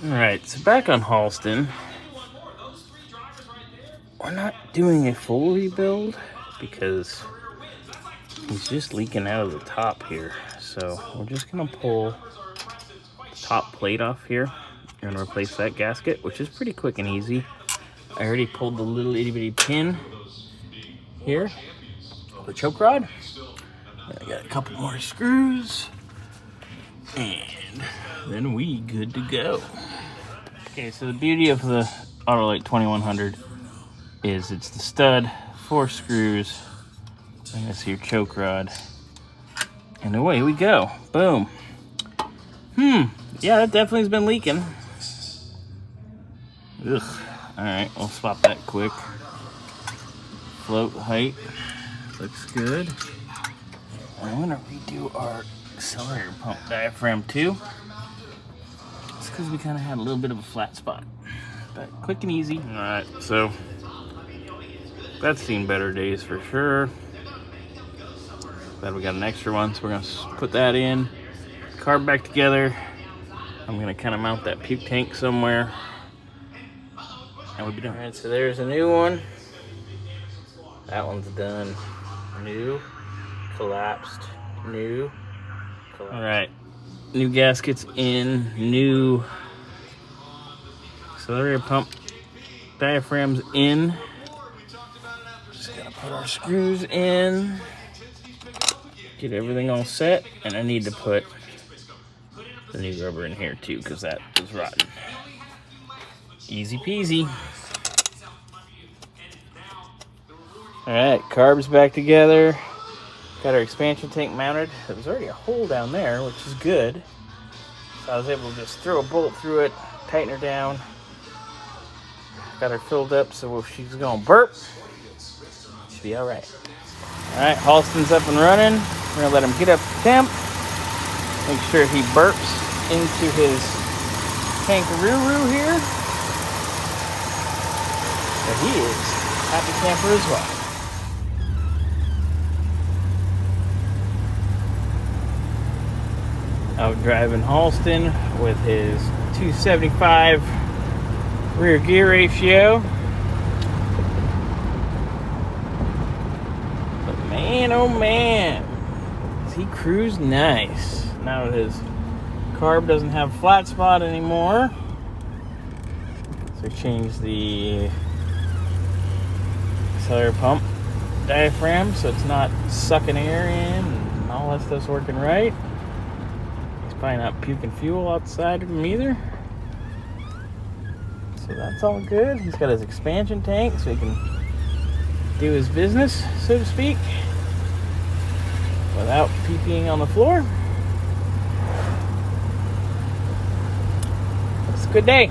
Alright, so back on Halston, we're not doing a full rebuild because he's just leaking out of the top here. So we're just gonna pull the top plate off here and replace that gasket, which is pretty quick and easy. I already pulled the little itty bitty pin here, the choke rod. I got a couple more screws, and then we good to go. Okay, so the beauty of the Autolite 2100 is it's the stud, 4 screws, and this here choke rod, and away we go. Boom. Yeah, that definitely has been leaking. Ugh. All right, we'll swap that quick. Float height looks good. I'm gonna redo our accelerator pump diaphragm too. It's because we kind of had a little bit of a flat spot, but quick and easy. All right, so that's seen better days for sure. Glad we got an extra one, so we're gonna put that in, carb back together. I'm gonna kind of mount that puke tank somewhere, and we'll be done. All right, so there's a new one. That one's done. New, collapsed, new, collapsed. All right, new gaskets in, new accelerator pump diaphragms in. Just gotta put our screws in, get everything all set, and I need to put the new rubber in here too because that was rotten. Easy peasy. All right, carbs back together. Got our expansion tank mounted. There was already a hole down there, which is good. So I was able to just throw a bolt through it, tighten her down. Got her filled up, so if she's gonna burp, she'll be all right. All right, Halston's up and running. We're gonna let him get up to temp. Make sure he burps into his tankaroo here. But he is happy camper as well. Out driving Halston with his 275 rear gear ratio. But man, oh man, does he cruise nice. Now that his carb doesn't have flat spot anymore. So change the accelerator pump diaphragm so it's not sucking air in and all that stuff's working right. Probably not puking fuel outside of him either. So that's all good. He's got his expansion tank so he can do his business, so to speak, without pee-peeing on the floor. It's a good day.